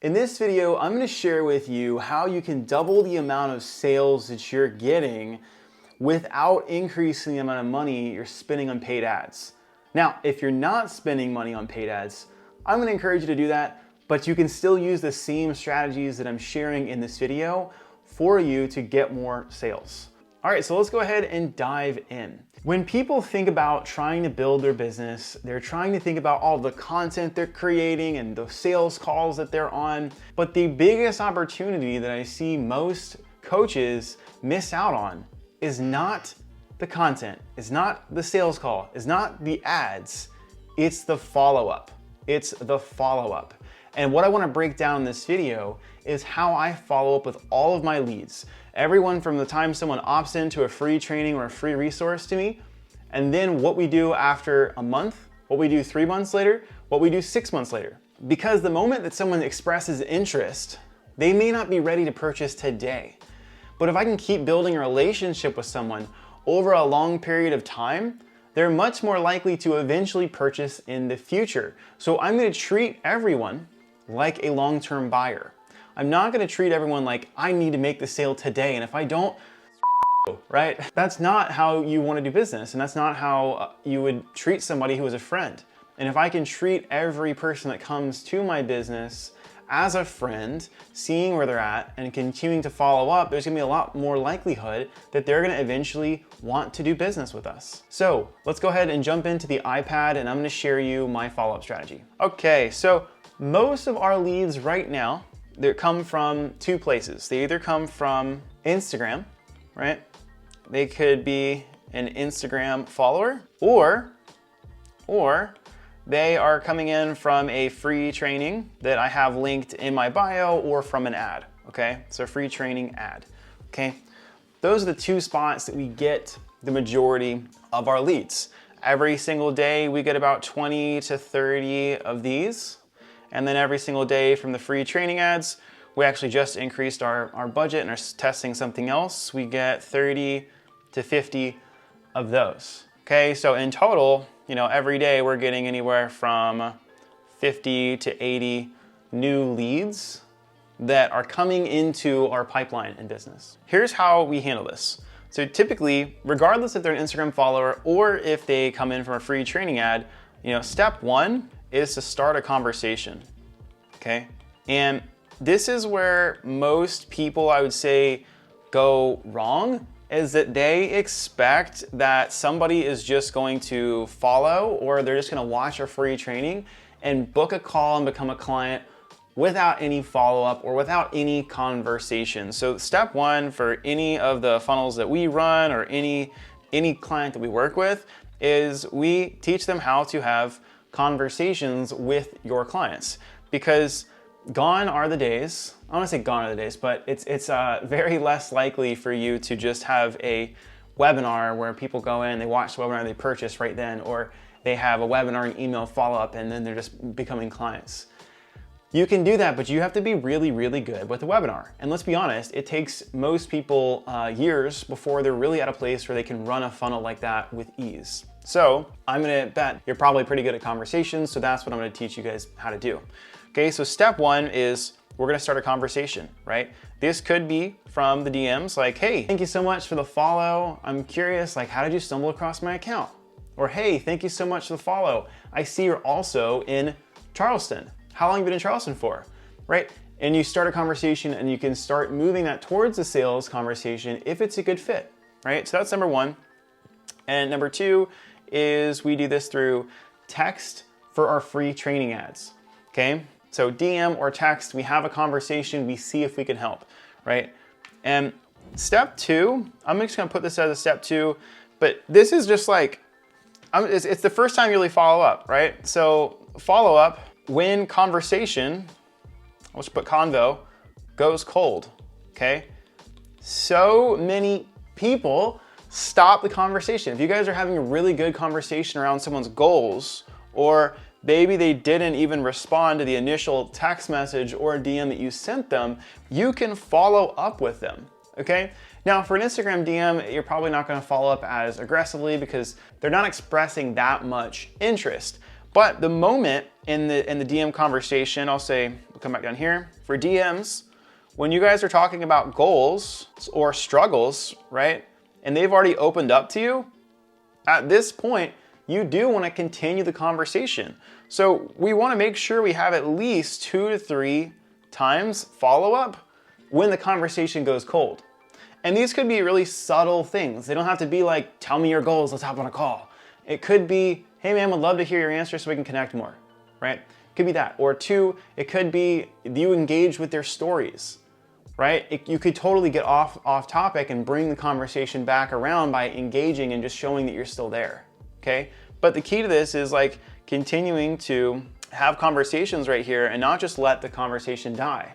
In this video, I'm going to share with you how you can double the amount of sales that you're getting without increasing the amount of money you're spending on paid ads. Now, if you're not spending money on paid ads, I'm going to encourage you to do that, but you can still use the same strategies that I'm sharing in this video for you to get more sales. All right, so let's go ahead and dive in. When people think about trying to build their business, they're trying to think about all the content they're creating and the sales calls that they're on. But the biggest opportunity that I see most coaches miss out on is not the content, is not the sales call, is not the ads, it's the follow-up. It's the follow-up. And what I want to break down in this video is how I follow up with all of my leads. Everyone from the time someone opts into a free training or a free resource to me, and then what we do after a month, what we do 3 months later, what we do 6 months later. Because the moment that someone expresses interest, they may not be ready to purchase today. But if I can keep building a relationship with someone over a long period of time, they're much more likely to eventually purchase in the future. So I'm going to treat everyone like a long-term buyer. I'm not going to treat everyone like I need to make the sale today, and if I don't, right? That's not how you want to do business, and that's not how you would treat somebody who is a friend. And if I can treat every person that comes to my business as a friend, seeing where they're at and continuing to follow up, there's gonna be a lot more likelihood that they're gonna eventually want to do business with us. So let's go ahead and jump into the iPad, and I'm gonna share you my follow-up strategy. Okay, so most of our leads right now, they come from two places. They either come from Instagram, right? They could be an Instagram follower, or they are coming in from a free training that I have linked in my bio, or from an ad, okay? So free training ad, okay? Those are the two spots that we get the majority of our leads. Every single day we get about 20 to 30 of these. And then every single day from the free training ads, we actually just increased our budget and are testing something else. We get 30 to 50 of those. Okay, so in total, every day we're getting anywhere from 50 to 80 new leads that are coming into our pipeline in business. Here's how we handle this. So typically, regardless if they're an Instagram follower or if they come in from a free training ad, step one is to start a conversation, okay? And this is where most people, I would say, go wrong, is that they expect that somebody is just going to follow, or they're just gonna watch a free training and book a call and become a client without any follow-up or without any conversation. So step one for any of the funnels that we run or any client that we work with is we teach them how to have conversations with your clients, because gone are the days, I don't want to say gone are the days, but it's very less likely for you to just have a webinar where people go in, they watch the webinar, they purchase right then, or they have a webinar and email follow-up and then they're just becoming clients. You can do that, but you have to be really, really good with a webinar. And let's be honest, it takes most people years before they're really at a place where they can run a funnel like that with ease. So I'm gonna bet you're probably pretty good at conversations, so that's what I'm gonna teach you guys how to do. Okay, so step one is we're gonna start a conversation, right? This could be from the DMs, like, hey, thank you so much for the follow. I'm curious, how did you stumble across my account? Or, hey, thank you so much for the follow. I see you're also in Charleston. How long have you been in Charleston for, right? And you start a conversation and you can start moving that towards the sales conversation if it's a good fit, right? So that's number one. And number two is we do this through text for our free training ads, okay? So DM or text, we have a conversation, we see if we can help, right? And step two, I'm just gonna put this as a step two, but this is just it's the first time you really follow up, right? So follow up when conversation, let's put convo, goes cold, okay? So many people stop the conversation. If you guys are having a really good conversation around someone's goals, or maybe they didn't even respond to the initial text message or DM that you sent them, you can follow up with them, okay? Now for an Instagram DM, you're probably not gonna follow up as aggressively because they're not expressing that much interest. But the moment in the DM conversation, I'll say, we'll come back down here. For DMs, when you guys are talking about goals or struggles, right? And they've already opened up to you, at this point, you do want to continue the conversation. So we want to make sure we have at least 2 to 3 times follow-up when the conversation goes cold. And these could be really subtle things. They don't have to be like, tell me your goals, let's hop on a call. It could be, hey man, would love to hear your answer so we can connect more, right? It could be that. Or 2, it could be you engage with their stories, right? You could totally get off topic and bring the conversation back around by engaging and just showing that you're still there, okay? But the key to this is like continuing to have conversations right here and not just let the conversation die.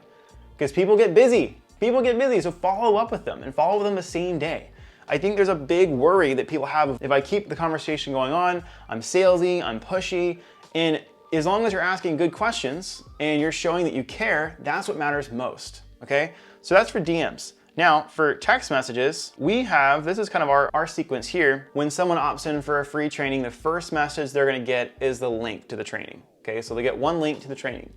Because people get busy. People get busy, so follow up with them and follow them the same day. I think there's a big worry that people have. If I keep the conversation going on, I'm salesy, I'm pushy, and as long as you're asking good questions and you're showing that you care, that's what matters most, okay? So that's for DMs. Now, for text messages, this is kind of our sequence here. When someone opts in for a free training, the first message they're gonna get is the link to the training, okay? So they get one link to the training.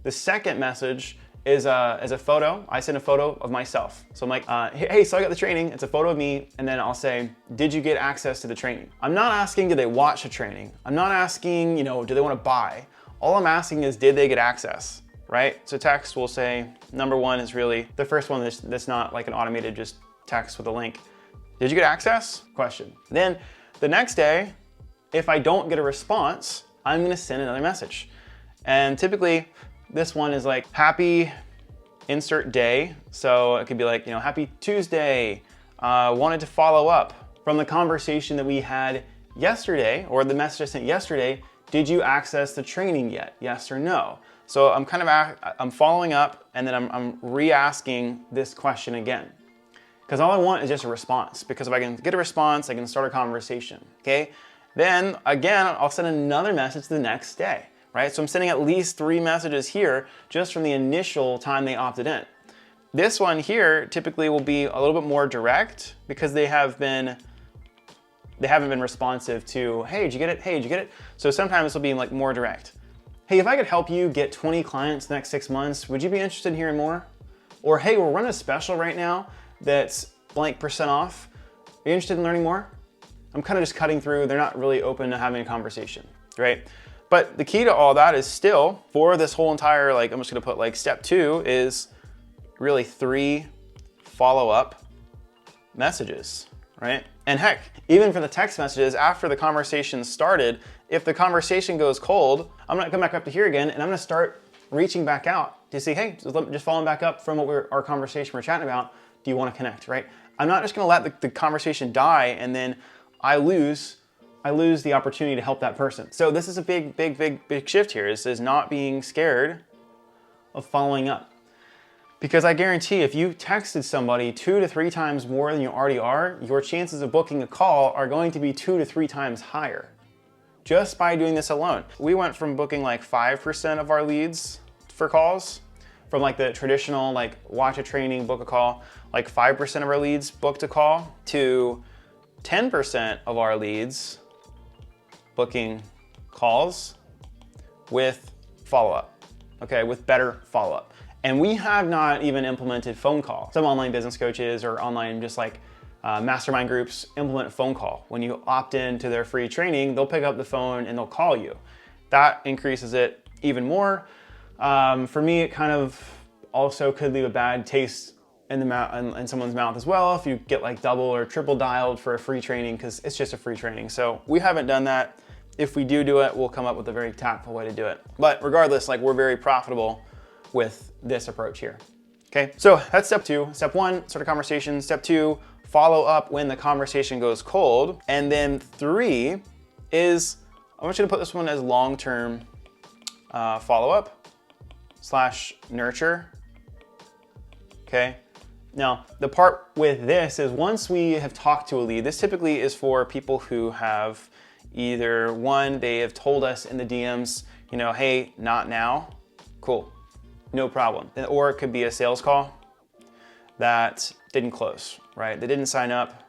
The second message is a photo. I send a photo of myself. So I'm like, hey, so I got the training. It's a photo of me. And then I'll say, did you get access to the training? I'm not asking, did they watch the training? I'm not asking, do they want to buy? All I'm asking is, did they get access, right? So text will say, number 1 is really the first one that's not like an automated just text with a link. Did you get access? Question. Then the next day, if I don't get a response, I'm gonna send another message. And typically, this one is like happy insert day. So it could be like, happy Tuesday. Wanted to follow up from the conversation that we had yesterday, or the message I sent yesterday. Did you access the training yet? Yes or no? So I'm following up, and then I'm re-asking this question again. Because all I want is just a response. Because if I can get a response, I can start a conversation, okay? Then again, I'll send another message the next day. Right? So I'm sending at least 3 messages here just from the initial time they opted in. This one here typically will be a little bit more direct because they haven't been responsive to, hey, did you get it? Hey, did you get it? So sometimes this will be like more direct. Hey, if I could help you get 20 clients the next 6 months, would you be interested in hearing more? Or hey, we're running a special right now that's blank % off. Are you interested in learning more? I'm kind of just cutting through. They're not really open to having a conversation, right? But the key to all that is still, for this whole entire, I'm just gonna put step 2 is really 3 follow-up messages, right? And heck, even for the text messages, after the conversation started, if the conversation goes cold, I'm gonna come back up to here again, and I'm gonna start reaching back out to see, hey, just following back up from our conversation we're chatting about, do you wanna connect, right? I'm not just gonna let the conversation die and then I lose the opportunity to help that person. So this is a big shift here, is not being scared of following up. Because I guarantee if you texted somebody 2 to 3 times more than you already are, your chances of booking a call are going to be 2 to 3 times higher, just by doing this alone. We went from booking 5% of our leads for calls, from the traditional watch a training, book a call, 5% of our leads booked a call, to 10% of our leads booking calls with follow-up, okay, with better follow-up. And we have not even implemented phone call. Some online business coaches or online just mastermind groups implement phone call. When you opt into their free training, they'll pick up the phone and they'll call you. That increases it even more. For me, it kind of also could leave a bad taste in the mouth, in someone's mouth as well, if you get double or triple dialed for a free training, because it's just a free training. So we haven't done that. If we do it, we'll come up with a very tactful way to do it. But regardless, we're very profitable with this approach here. Okay, so that's step 2. Step 1, start a conversation. Step 2, follow up when the conversation goes cold. And then 3 is, I want you to put this one as long-term follow-up / nurture. Okay. Now, the part with this is once we have talked to a lead, this typically is for people who have either one, they have told us in the DMs, hey, not now, cool, no problem. Or it could be a sales call that didn't close, right? They didn't sign up,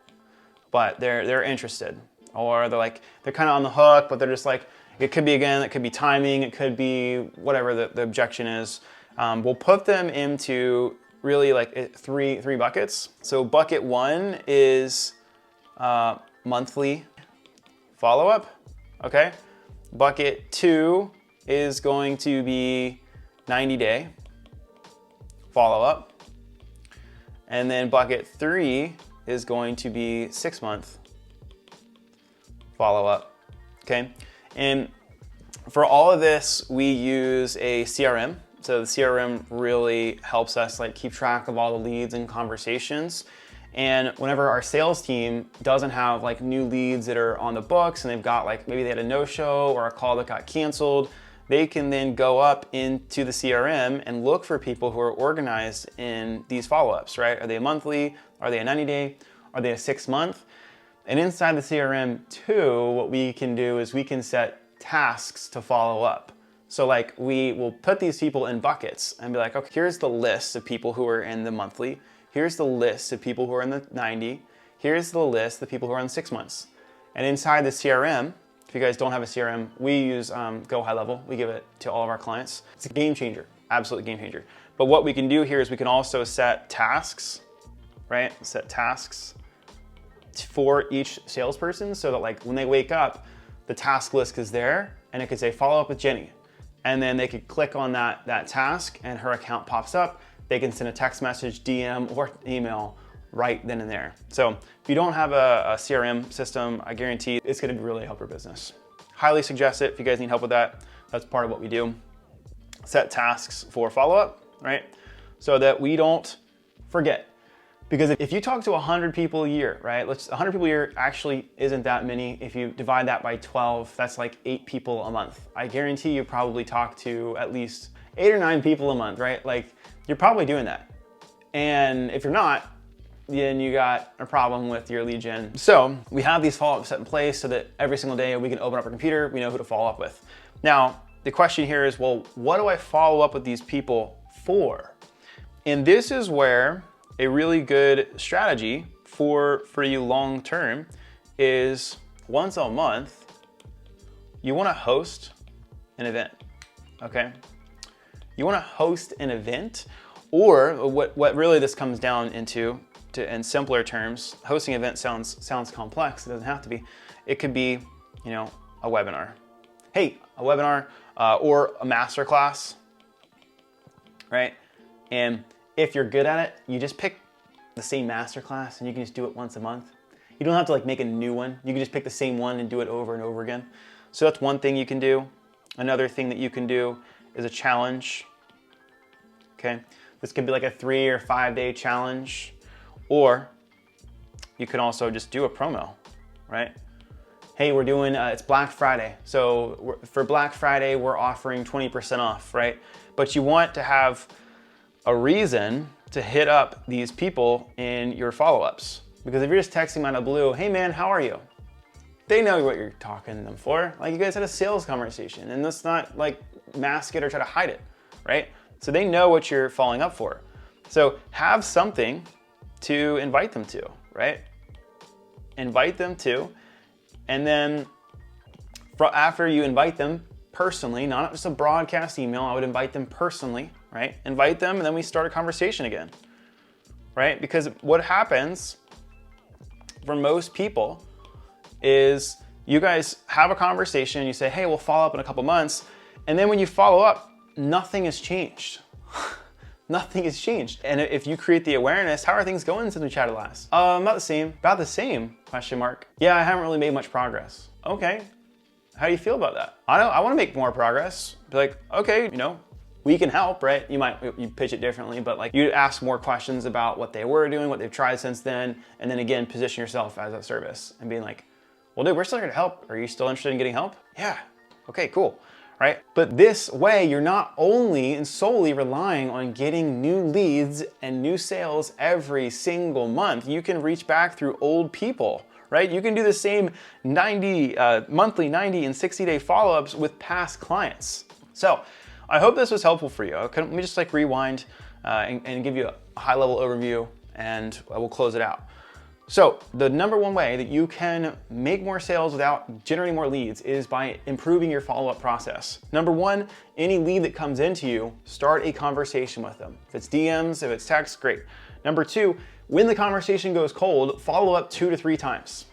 but they're interested. Or they're kind of on the hook, but they're just It could be, again, it could be timing, it could be whatever the objection is. We'll put them into really like three buckets. So bucket one is monthly follow-up, okay? Bucket two is going to be 90-day follow-up. And then bucket three is going to be 6-month follow-up, okay? And for all of this, we use a CRM. So the CRM really helps us like keep track of all the leads and conversations. And whenever our sales team doesn't have like new leads that are on the books and they've got like, maybe they had a no-show or a call that got canceled, they can then go up into the CRM and look for people who are organized in these follow-ups, right? Are they a monthly? Are they a 90-day? Are they a 6-month? And inside the CRM too, what we can do is we can set tasks to follow up. So like we will put these people in buckets and be like, okay, here's the list of people who are in the monthly. Here's the list of people who are in the 90. Here's the list of people who are in 6 months. And inside the CRM, if you guys don't have a CRM, we use Go High Level. We give it to all of our clients. It's a game changer, absolute game changer. But what we can do here is we can also set tasks, right? Set tasks for each salesperson so that like when they wake up, the task list is there and it could say follow up with Jenny. And then they could click on that task and her account pops up. They can send a text message, DM, or email right then and there. So if you don't have a CRM system, I guarantee it's gonna really help your business. Highly suggest it if you guys need help with that. That's part of what we do. Set tasks for follow-up, right? So that we don't forget. Because if you talk to 100 people a year, right? 100 people a year actually isn't that many. If you divide that by 12, that's like 8 people a month. I guarantee you probably talk to at least 8 or 9 people a month, right? Like you're probably doing that. And if you're not, then you got a problem with your lead gen. So we have these follow-ups set in place so that every single day we can open up our computer, we know who to follow up with. Now, the question here is, well, what do I follow up with these people for? And this is where a really good strategy for you long-term is once a month, you wanna host an event, okay? You wanna host an event, or what really this comes down into, in simpler terms, hosting an event sounds complex, it doesn't have to be. It could be, a webinar. Hey, a webinar or a masterclass, right? And if you're good at it, you just pick the same masterclass and you can just do it once a month. You don't have to like make a new one. You can just pick the same one and do it over and over again. So that's one thing you can do. Another thing that you can do is a challenge, okay? This could be like a 3 or 5 day challenge, or you can also just do a promo, right? Hey, we're doing, it's Black Friday. So for Black Friday, we're offering 20% off, right? But you want to have a reason to hit up these people in your follow-ups. Because if you're just texting them out of the blue, hey man, how are you? They know what you're talking to them for. Like you guys had a sales conversation, and let's not like mask it or try to hide it, right? So they know what you're following up for. So have something to invite them to, right? Invite them to, and then after you invite them personally, not just a broadcast email, I would invite them personally, right? Invite them, and then we start a conversation again, right? Because what happens for most people is you guys have a conversation, you say, hey, we'll follow up in a couple months, and then when you follow up, nothing has changed. Nothing has changed. And if you create the awareness, how are things going since we chatted last? About the same. About the same, question mark. Yeah, I haven't really made much progress. Okay, how do you feel about that? I wanna make more progress. Be like, okay, we can help, right? You pitch it differently, but like you ask more questions about what they were doing, what they've tried since then, and then again, position yourself as a service and being like, well, dude, we're still here to help. Are you still interested in getting help? Yeah, okay, cool, right? But this way, you're not only and solely relying on getting new leads and new sales every single month. You can reach back through old people, right? You can do the same monthly 90 and 60-day follow-ups with past clients. So I hope this was helpful for you. Let me just like rewind and give you a high-level overview, and we'll close it out. So the number one way that you can make more sales without generating more leads is by improving your follow-up process. Number one, any lead that comes into you, start a conversation with them. If it's DMs, if it's text, great. Number two, when the conversation goes cold, follow up 2 to 3 times.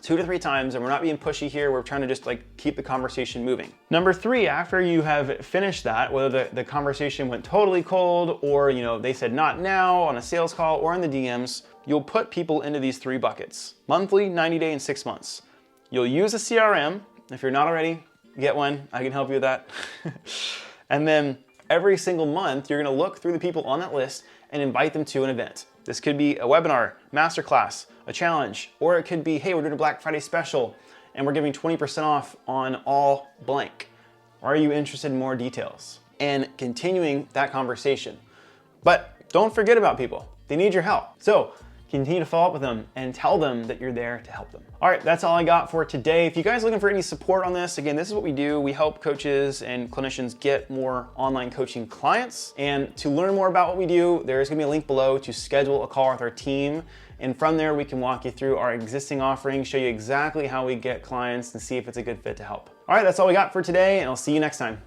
2 to 3 times, and we're not being pushy here, we're trying to just like keep the conversation moving. Number three, after you have finished that, whether the conversation went totally cold or they said not now on a sales call or in the DMs, you'll put people into these 3 buckets: monthly, 90 day, and 6 months. You'll use a CRM. If you're not already, get one, I can help you with that. And then every single month, you're gonna look through the people on that list and invite them to an event. This could be a webinar, masterclass, a challenge, or it could be, hey, we're doing a Black Friday special and we're giving 20% off on all blank. Are you interested in more details? And continuing that conversation. But don't forget about people. They need your help. So continue to follow up with them and tell them that you're there to help them. All right, that's all I got for today. If you guys are looking for any support on this, again, this is what we do. We help coaches and clinicians get more online coaching clients. And to learn more about what we do, there's gonna be a link below to schedule a call with our team. And from there, we can walk you through our existing offerings, show you exactly how we get clients and see if it's a good fit to help. All right, that's all we got for today, and I'll see you next time.